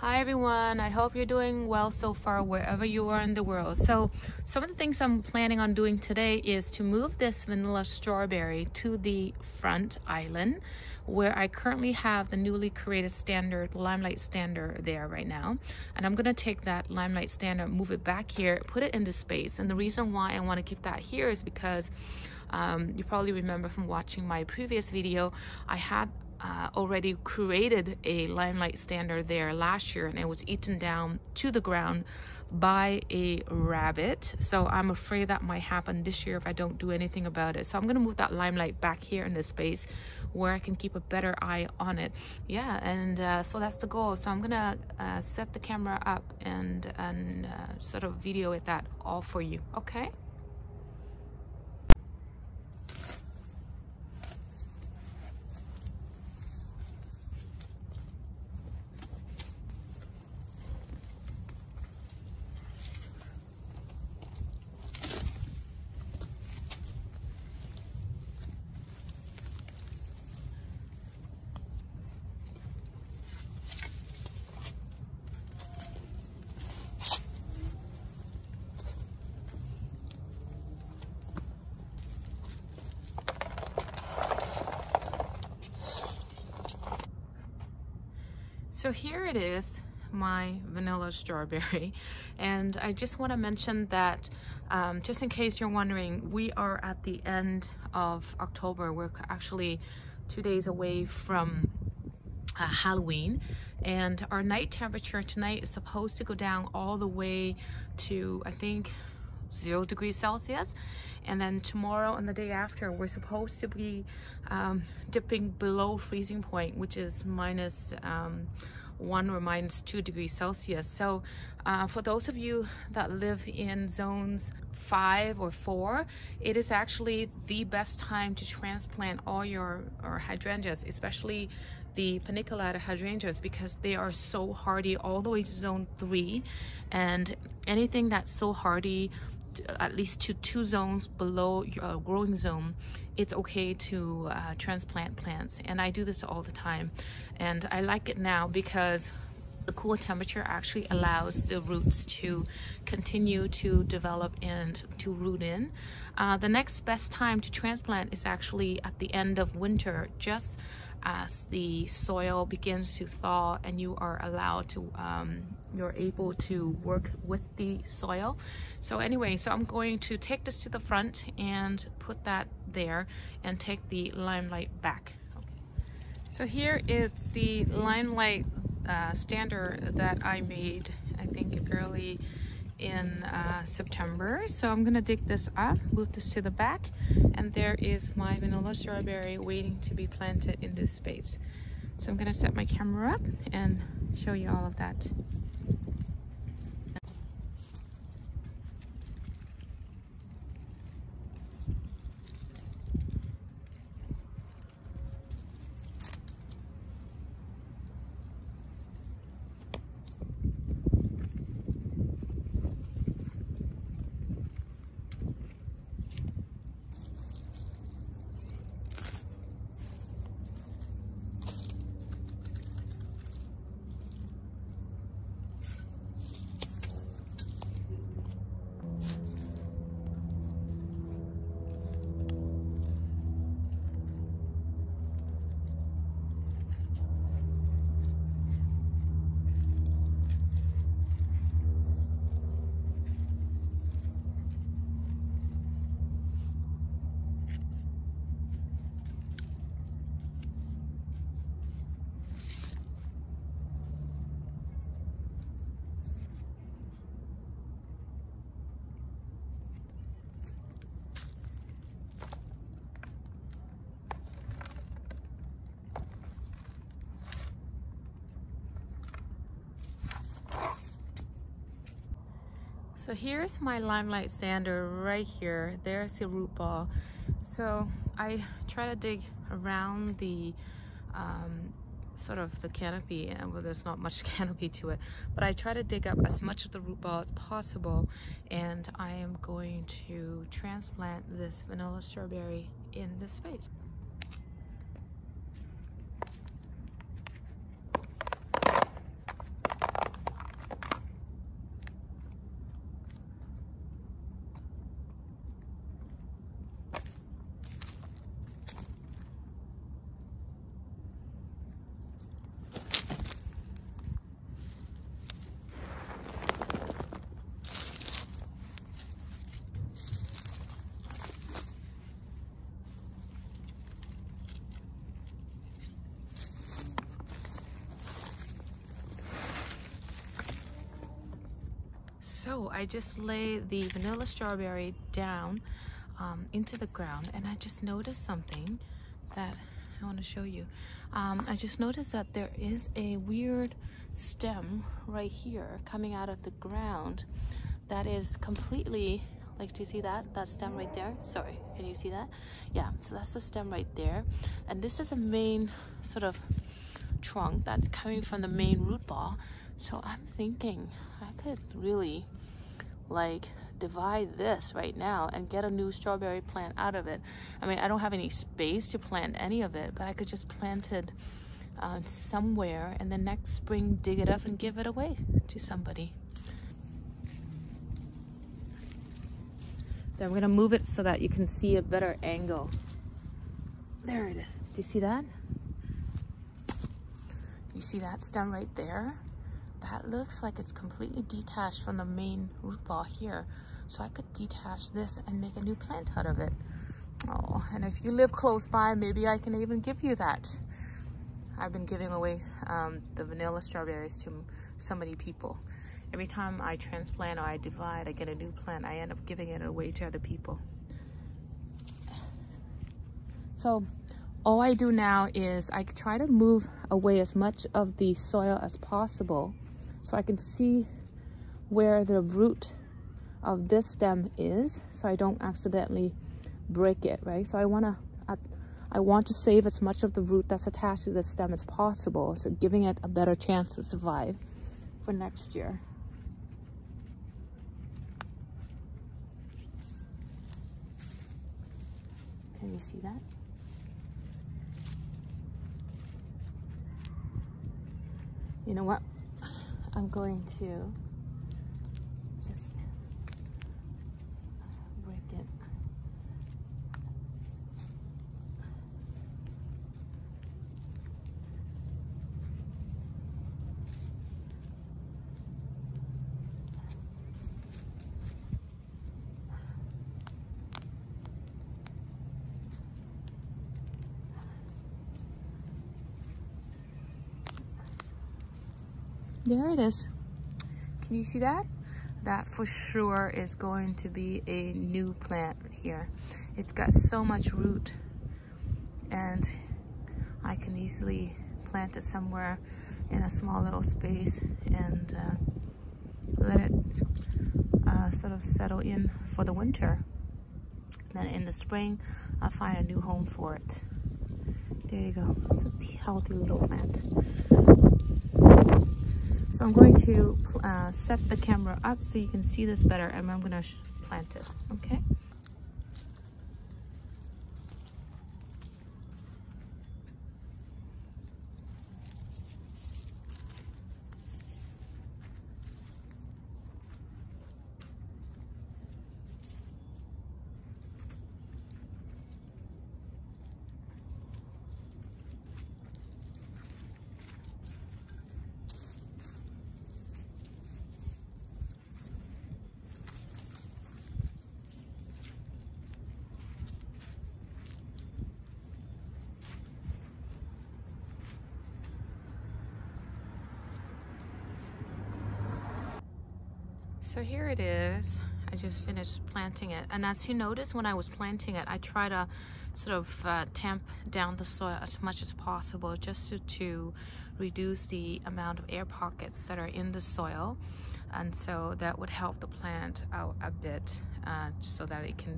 Hi everyone, I hope you're doing well so far wherever you are in the world. So some of the things I'm planning on doing today is to move this vanilla strawberry to the front island where I currently have the newly created standard Limelight standard there right now. And I'm gonna take that Limelight standard, move it back here, put it into space. And the reason why I wanna keep that here is because you probably remember from watching my previous video, I had already created a Limelight standard there last year and it was eaten down to the ground by a rabbit. So I'm afraid that might happen this year if I don't do anything about it. So I'm gonna move that Limelight back here in this space where I can keep a better eye on it. Yeah, and so that's the goal. So I'm gonna set the camera up and sort of video it that all for you, okay? So here it is, my vanilla strawberry, and I just want to mention that just in case you're wondering, we are at the end of October. We're actually 2 days away from Halloween, and our night temperature tonight is supposed to go down all the way to, I think, 0 degrees Celsius, and then tomorrow and the day after we're supposed to be dipping below freezing point, which is minus 1 or minus 2 degrees Celsius. So for those of you that live in zones 5 or 4, it is actually the best time to transplant all your hydrangeas, especially the Paniculata hydrangeas, because they are so hardy all the way to zone 3, and anything that's so hardy at least to 2 zones below your growing zone, it's okay to transplant plants. And I do this all the time, and I like it now because the cool temperature actually allows the roots to continue to develop and to root in. The next best time to transplant is actually at the end of winter, just as the soil begins to thaw and you are allowed to you're able to work with the soil. So anyway, so I'm going to take this to the front and put that there and take the Limelight back. Okay. So here is the Limelight standard that I made, I think early in September. So I'm gonna dig this up, move this to the back, and there is my vanilla strawberry waiting to be planted in this space. So I'm gonna set my camera up and show you all of that. So here's my Limelight standard right here. There's the root ball. So I try to dig around the sort of the canopy, and well, there's not much canopy to it, but I try to dig up as much of the root ball as possible, and I am going to transplant this vanilla strawberry in this space. So I just laid the vanilla strawberry down into the ground, and I just noticed something that I want to show you. I just noticed that there is a weird stem right here coming out of the ground that is completely, like, do you see that? That stem right there? Sorry, can you see that? Yeah, so that's the stem right there. And this is a main sort of trunk that's coming from the main root ball. So I'm thinking I could really like divide this right now and get a new strawberry plant out of it. I mean, I don't have any space to plant any of it, but I could just plant it somewhere, and then next spring dig it up and give it away to somebody. Then we're gonna move it so that you can see a better angle. There it is. Do you see that? You see that stem right there? That looks like it's completely detached from the main root ball here. So I could detach this and make a new plant out of it. Oh, and if you live close by, maybe I can even give you that. I've been giving away the vanilla strawberries to so many people. Every time I transplant or I divide, I get a new plant, I end up giving it away to other people. So all I do now is I try to move away as much of the soil as possible so I can see where the root of this stem is, so I don't accidentally break it, right? So I want to save as much of the root that's attached to the stem as possible, so giving it a better chance to survive for next year. Can you see that? You know what? I'm going to just break it. There it is. Can you see that? That for sure is going to be a new plant here. It's got so much root, and I can easily plant it somewhere in a small little space and let it sort of settle in for the winter. Then in the spring, I'll find a new home for it. There you go. It's a healthy little plant. So I'm going to set the camera up so you can see this better, and I'm going to plant it, okay? So here it is. I just finished planting it, and as you notice, when I was planting it, I try to sort of tamp down the soil as much as possible, just to reduce the amount of air pockets that are in the soil, and so that would help the plant out a bit, so that it can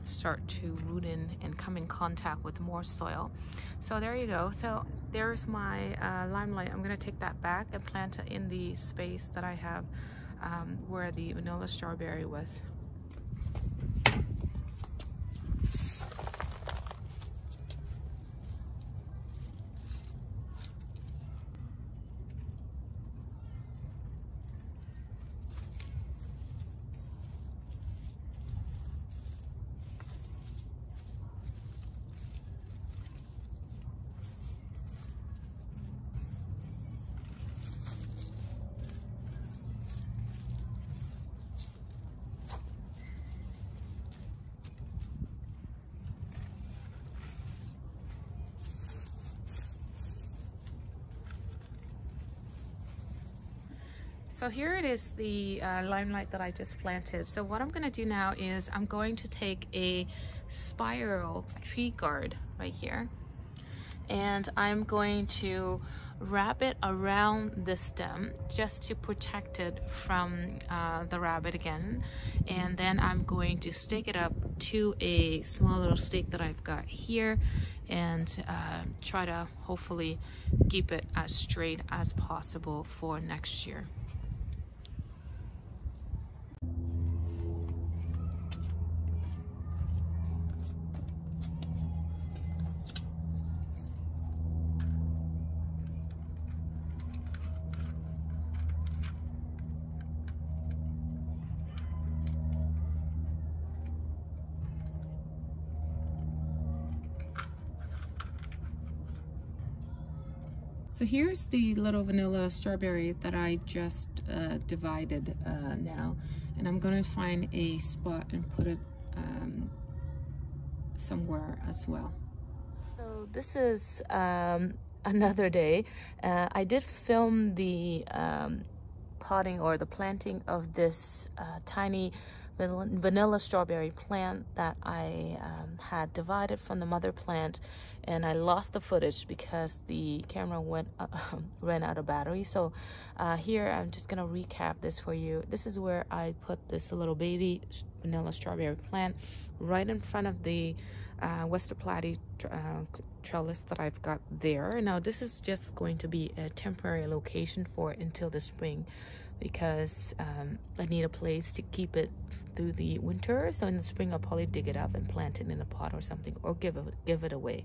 start to root in and come in contact with more soil. So there you go. So there's my limelight. I'm gonna take that back and plant it in the space that I have where the vanilla strawberry was. So here it is, the limelight that I just planted. So what I'm going to do now is I'm going to take a spiral tree guard right here, and I'm going to wrap it around the stem just to protect it from the rabbit again. And then I'm going to stake it up to a small little stake that I've got here, and try to hopefully keep it as straight as possible for next year. So here's the little vanilla strawberry that I just divided now, and I'm going to find a spot and put it somewhere as well. So this is another day. I did film the potting or the planting of this tiny vanilla strawberry plant that I had divided from the mother plant, and I lost the footage because the camera ran out of battery. So here I'm just gonna recap this for you. This is where I put this little baby vanilla strawberry plant right in front of the Westerplatte trellis that I've got there. Now this is just going to be a temporary location for it until the spring, because I need a place to keep it through the winter. So in the spring I'll probably dig it up and plant it in a pot or something, or give it away.